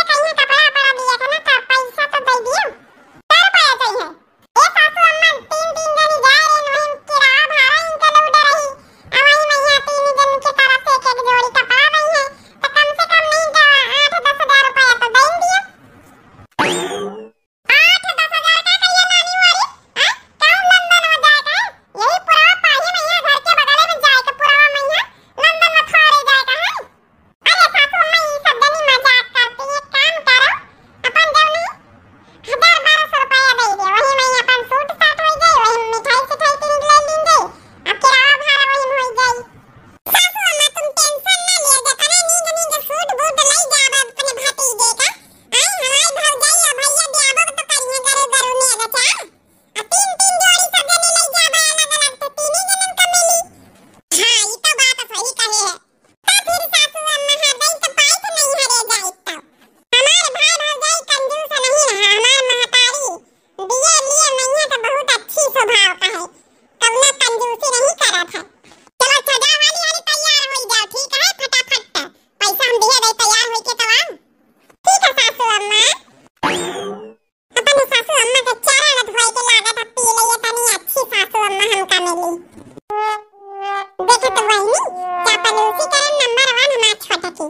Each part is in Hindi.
कहीं कपड़ा पड़ा दिया था ना तो पैसा तो दे दियो। 4 रुपया चाहिए। ए सासू अम्मा 3 जनी जा रही वहीं किराया भाड़ा इनके लौट रही। अब वहीं मैया 3 जन की तरफ से एक जोड़ी कपड़ा नहीं है तो कम से कम नहीं तो 8-10 हजार रुपया तो दे दियो। 8-10 हजार का कहिए नानी वाली हां कौन लंदन हो जाएगा यही पुरावा पाही मैया घर के बगल में जाए के पुरावा मैया लंदन में थोड़े जाएगा है। अरे सासू अम्मा ये सब जनी मजाक करती है। काम करो अपन देव नहीं 1000-1200 रुपया दे दे वही मैया अपन सूट साट हो गई वही मिठाई सिठाई तीन ले लेंगे अब किराया भाड़ा वही हो गई। सासू अम्मा तुम टेंशन ना लिया जा कना नींद सूट बूट ले जाब अपने भतीजे का आई हमारे भौजाई भैया देबो तो करिए गरु गरु ने बचा आ 3 जोड़ी सब जने ले जाब अलग अलग तो 3 जनन का मिली। हां ये तो बात सही कहे है। तो फिर सासू अम्मा हां दई तो पाई तो नहीं हरे जाए तो हमारे भाई भौजाई कंजूस नहीं है। हमार महतारी दिए लिए मैया तो बहुत अच्छी स्वभाव का है कौना कंजूसी नहीं करत है। चलो सजा वाली वाली तैयार हो जाओ ठीक है फटाफट पैसा हम दिए दे तैयार होई के तो आओ। ठीक है सासू अम्मा। अपन सासू अम्मा के चरण धोए के लागत अब पी लिए तनी अच्छी सासू अम्मा हमका मिली। देखे तो वही चापलूसी करे नंबर 1 हमार छोटा की।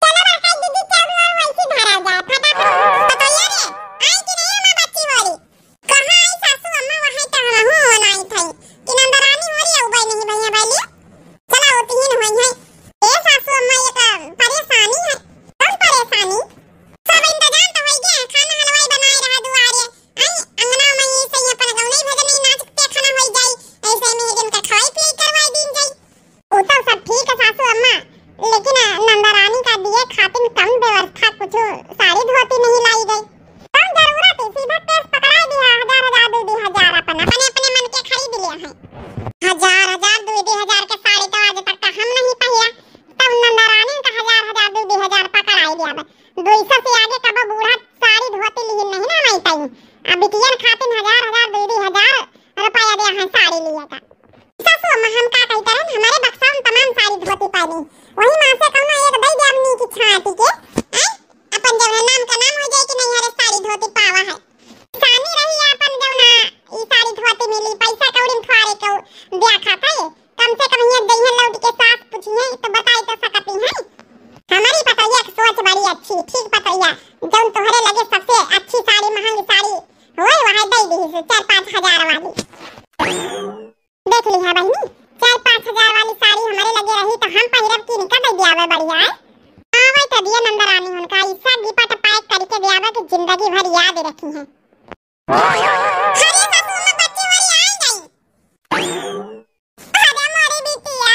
चलो बरकाई दीदी चालू और वैसे भरा जाए फटाफट बताइए रे आई कि नहीं हमार बच्ची वाली कहां आई सासू अम्मा वहां तो हम हो नहीं थई कि नंदरानी हो रही है उबई नहीं भैया वाली चला होती ही नहीं है। ए सासू अम्मा ये परेशानी है कौन परेशानी सब इंतजाम तो हो गया खाना हलवाई बनाए रहा दुआरे आई अंगना में ये सही अपन गौने भजन नहीं नाच के खाना हो जाई ऐसे में दिन का खाई पी करवाई दिन जाई वो तो सब ठीक है सासू अम्मा लेकिन नंदरानी का दिए खातिर कम व्यवस्था कुछ साड़ी धोती नहीं लाई गई कम जरूरत है सीधा केस पकड़ा दिया 1000 2-2000 अपने मन के खरीद लिया है 1000 2-2000 के साड़ी तो आज तक का हम नहीं पहिया तब नंदरानी का 1000 2-2000 पकड़ाई दिया 200 से आगे कब बूढ़ा साड़ी धोती ली नहीं ना नहीं पाई अब बिटिया खातिर 1000 2-2000 रुपया दिया है साड़ी लिया था। सासू अम्मा हम का कहते हैं हमारे बक्सा में तमाम साड़ी धोती पाई वही मां से कहना एक दई दे अपनी की छाती के अपन जवना नाम का नाम हो जाए कि नहीं हरे साड़ी धोती पावा है सानी रही अपन जवना ई साड़ी धोती मिली पैसा कौड़ी फारे को दिया खाता है कम से कम ये दई लौट के साथ पूछिए तो बताई तो सकती है। हमारी पतैया की सोच बड़ी अच्छी ठीक पतैया जौन तोहरे लगे सबसे अच्छी साड़ी महंगी साड़ी होए वहां दई दी 4-5 हजार वाली देख ली है बहनी 4-5 हजार वाली साड़ी हमारे लगे रही तो हम पहिरब की निकल दे दियावे बढ़िया है आवे तो दिया नंदरानी उनका इसा गिपट पैक करके दियावे कि जिंदगी भर याद रखी है। अरे सासू में बच्ची वाली आई गई अरे हमारी बिटिया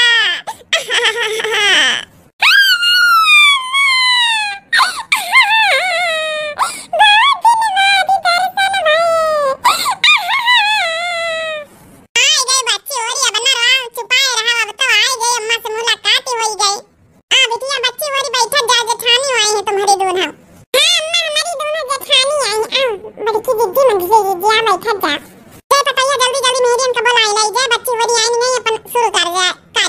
जाएगा क्या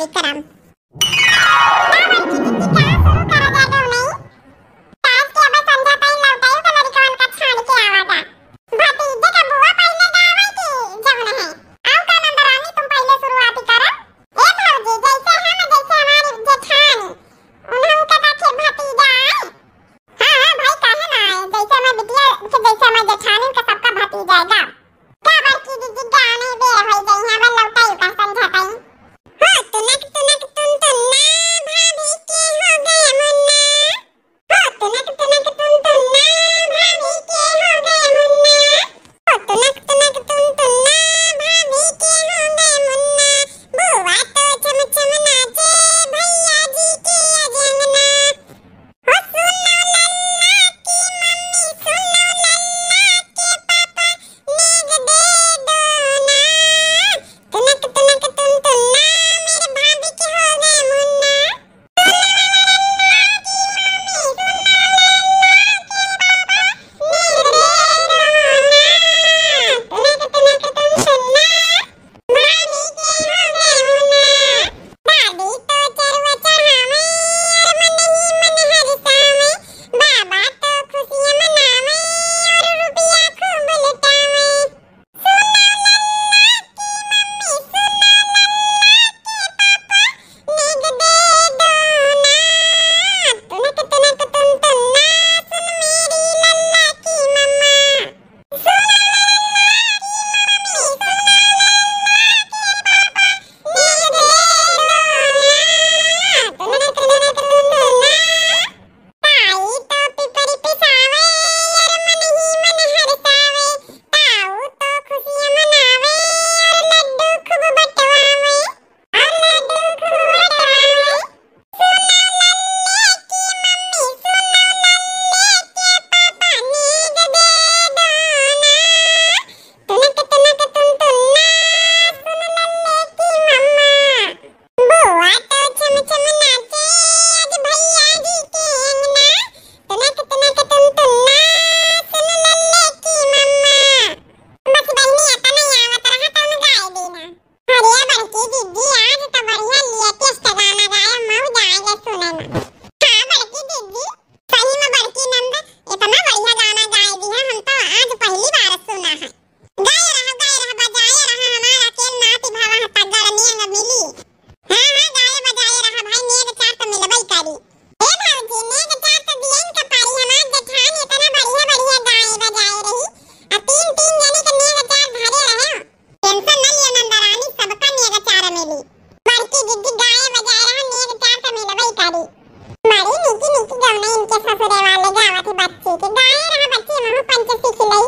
के गाय रहा बच्ची महु पंच सिखलई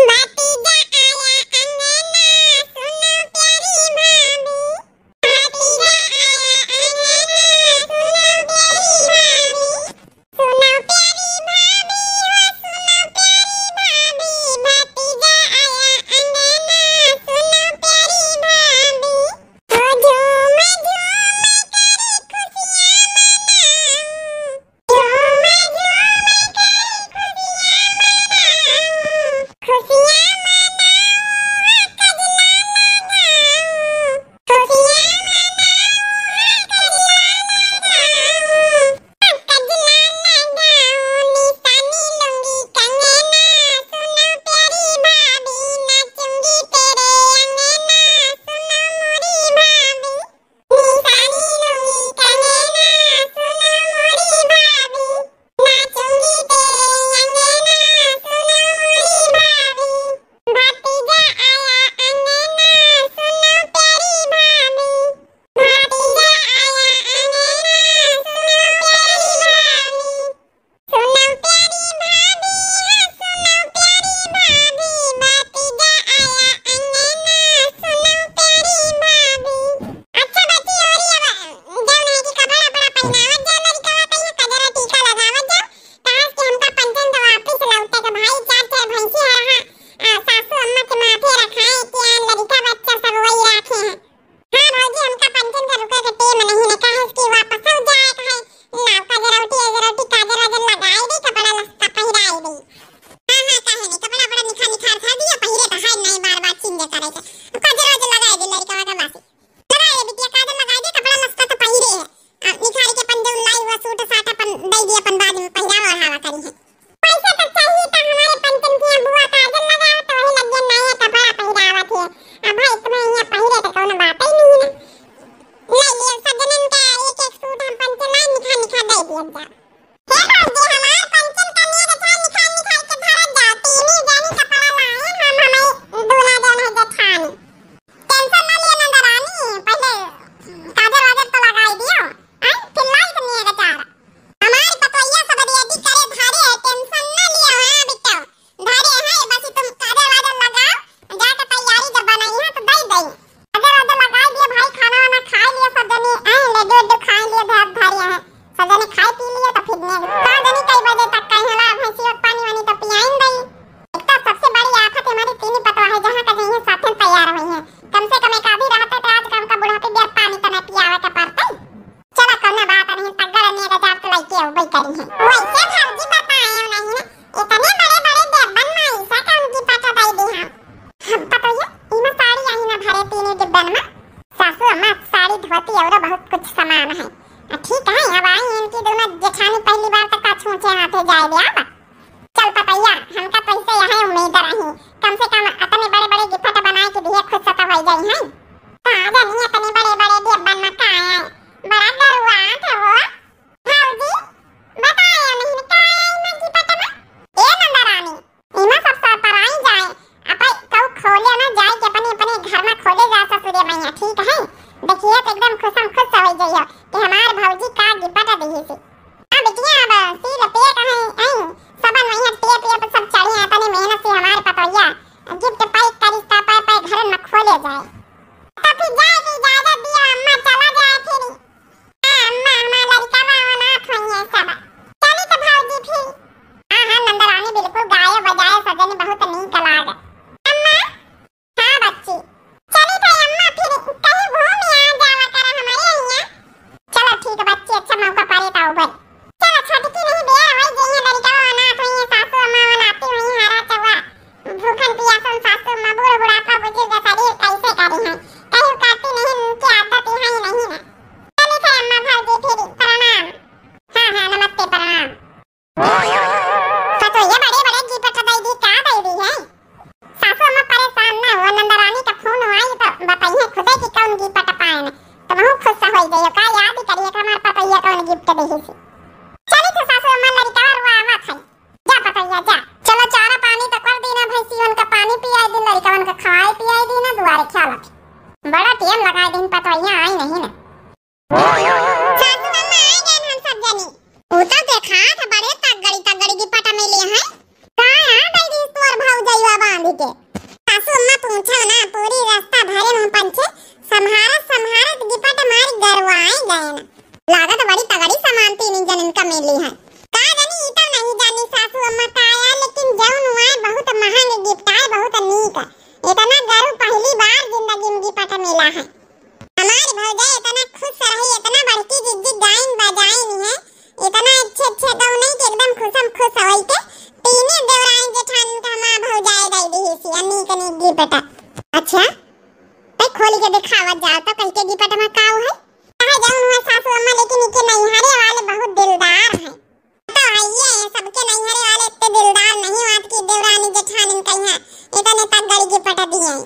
भतीजा आया अंगना सुनो प्यारी भाभी भतीजा आया अंगना सुनो प्यारी भाभी सुनो प्यारी भाभी हो सुनो प्यारी भाभी भतीजा आया अंगना सुनो प्यारी भाभी ओ झूम झूम करे खुशियां मनाऊं झूम झूम करे खुशियां मनाऊं कजला लगाऊं खुशियां मनाऊं कजला लगाऊं कजला लगाऊं निशानी लूंगी कंगना सुनो प्यारी भाभी नाचूंगी तेरे अंगना सुनो मोरी भाभी निशानी लूंगी कंगना सुनो मोरी भाभी नाचूंगी तेरे अंगना सुनो मोरी भाभी भतीजा आया अंगना सुनो प्यारी भाभी भतीजा आया अंगना सुनो प्यारी भाभी सुनो प्यारी भाभी हो सुनो प्यारी भाभी भतीजा आया अंगना सुनो प्यारी भाभी अच्छा बच्ची और ये जब नहीं कि कपड़ा बड़ा पहनावत जा लड़का कहीं कजरा टीका लगावत जा काश कि हमका पंचन तो वापस लौटे के भाई चार चार भैंसी है सासू अम्मा के माथे रखाए कि लड़का बच्चा सब वही रखे हैं हां भौजी हमका पंचन का रुके के टेम नहीं ने कहा कि वापस हो जाए कहे नाव का जरावटी काजर वजन लगाई दी कपड़ा लस्ता पहिराई दी हां कहे नहीं कपड़ा बड़ा निखार खा दिया पहिरे तो है नहीं बार बार चिंजे करे के काजर वजन लगाई दी लड़का का बासी लगाए बिटिया काजर लगाई दी कपड़ा लस्ता तो पहिरे है निखारी के पंजे लाई हुआ सूट साटा पन दई दी अपन बाद में पहिरावा और हवा करी है पैसे तो चाहिए तो हमारे पंचन की बुआ काजल लगाओ तो वही लग गया नया कपड़ा पहिरावा थे अब भाई तुम्हें ये पहिरे तो कोनो बात ही नहीं है ले लिए सजनन का एक एक सूट हम पंचन लाई निखा दे दिया जा हे भौजी हमार पंचन का मेरे था निखा के भरत जा तीनी जानी कपड़ा लाए हम हमें दूल्हा जन है जठानी टेंशन ना लिए नंदरानी पहले काजर वाजर तो लगाई दियो फिर लाई तो नहीं बेचारा हमारी पतोइया सब रेडी करे धारे है टेंशन ना लियो हां बेटा धारे है बस तुम काजर वाजर लगाओ जाके तैयारी जब बनाई है तो दई काजर वाजर लगाई दिए भाई खाना वाना खा लिए सब जने ले दो खा लिए भात धारिया है सब जने खाई पी लिए तो फिर ने जने कई बजे तक कहीं हला भैंसी और पानी वानी तो पियाइन दई एक तो सबसे बड़ी आफत हमारी तीनी पतवा है जहां का जहीं साथन तैयार हुई है कम से कम एक आधी रहता तो आज काम का बुढ़ापे बेर पानी तो मैं पियावे के पड़ता चला करना बात नहीं तगड़ ने गजाब तो लाइके हो भाई करी है वैसे भौजी बताए नहीं ना इतने बड़े बड़े डिब्बन में ऐसा काम की पता दई दी हम पता है इमा साड़ी आई ना भरे तीन डिब्बन में सासू अम्मा साड़ी धोती और बहुत कुछ सामान है ठीक है अब आई इनकी दोनों जेठानी पहली बार तक छूचे हाथे जाए दिया चल पतैया हमका पैसे यहां उम्मीद रही कम से कम इतने बड़े बड़े गिफ्ट बनाए के दिए खुद सता हो जाई है ताजा नहीं इतने बड़े बड़े डिब्बन में का है बड़ा डरवा था वो भौजी बताया नहीं का है में गिफ्ट में ए नंदरानी इमा सब सरपराई जाए अपन कौ खोले ना जाए के अपने अपने घर में खोले जा ससुरे मैया ठीक है देखिए तो एकदम खुश हो जाइयो कि हमार भौजी का गिफ्ट दही से अब बिटिया अब सील पे कहे आई सबन वही टेप पे सब चढ़ी है तने मेहनत से हमारे पतोइया गिफ्ट पैक करी ता पे घर में खोले जाए तो फिर जाए की इजाजत दिया अम्मा चला जाए फिर अम्मा हमारा लड़का वाला खोइए सब चली तो भौजी फिर हां नंदरानी बिल्कुल गाए बजाए सजने बहुत नीक लागे अम्मा हां बच्ची चली तो अम्मा फिर कहीं घूम आ जावा कर हमारे यहाँ चलो ठीक है बच्ची अच्छा मौका पाए तो भाई चलो छटकी नहीं दे वही जइए लड़का अनाथ हुई सासू अम्मा अनाथ हुई हारा चवा भूखन पियासन सासू अम्मा बूढ़ा बुढ़ापा बुजुर्ग शरीर कैसे करी है कहीं करती नहीं उनकी आदत है ही नहीं है चली थे अम्मा भौजी फिर प्रणाम हां नमस्ते प्रणाम तो ये बड़े बड़े गिफ्ट दई दी का दई दी है सासू अम्मा परेशान ना हो नंदरानी का फोन आई तो बताइए खुदे की कौन गिफ्ट पाए ने तो बहुत खुश हो जाइयो का याद करिए कि हमार पतैया कौन गिफ्ट देही से चली तो सासू अम्मा लड़का और आवा खाई जा पतैया जा चलो चारा पानी तो कर देना भैंसी उनका पानी पियाई दी लड़का उनका खाए पियाई दी ना दुआरे ख्याल बड़ा टाइम लगाए दिन पतैया आई नहीं ना सासू अम्मा आई गए हम सब जनी उता देखा था बड़े तगड़ी की पटा में ले गिपटा। अच्छा भाई खोली के दिखावत जाओ तो कल के गिपटा में काऊ है कहा जाऊं हुआ सासू अम्मा, लेकिन इनके नैहरे वाले बहुत दिलदार हैं। तो आइए सबके नैहरे वाले इतने दिलदार नहीं बात की देवरानी जेठानी कहिया इतने तक गड़ी गिपटा दिए हैं।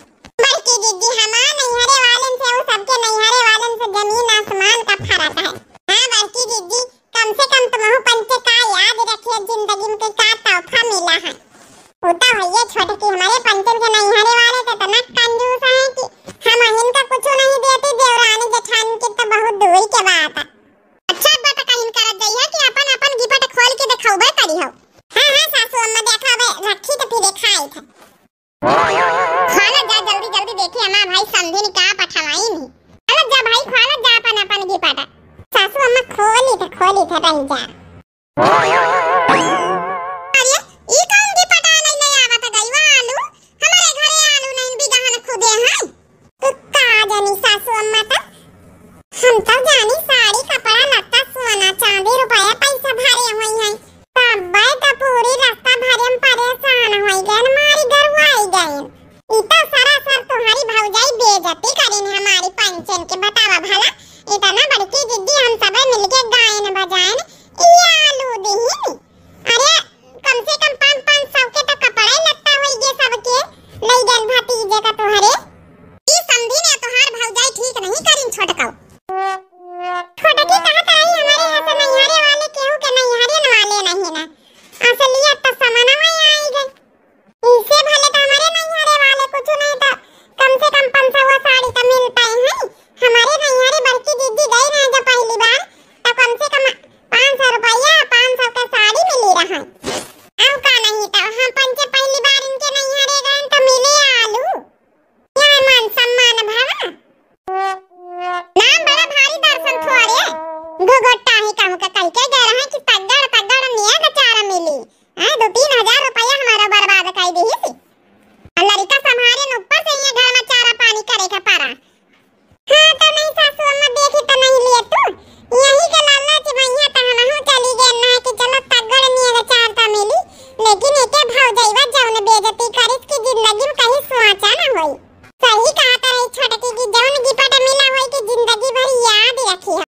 बल्कि दीदी हमारे नैहरे वालन से वो सबके नैहरे वालन से जमीन आसमान का फर्क है। हां बल्कि दीदी कम से कम तुम पंचे का याद रखिए जिंदगी में का तोहफा मिला है। होता है ये छोटे की हमारे पंचन के नैहरे वाले तो इतना कंजूस है कि हम इनका कुछ नहीं देते, देवरानी जेठानी की तो बहुत दूर के बात है। अच्छा बात कहीं करत जाइए कि अपन अपन गिपट खोल के दिखाओबे करी हो। हां हां सासू अम्मा देखाबे रखी तो फिर खाई थे खाना जा जल्दी जल्दी देखिए अम्मा भाई समझे नहीं का पठवाई नहीं। चलो जा भाई खाना जा अपन अपन गिपट। सासू अम्मा खोली तो रह जा।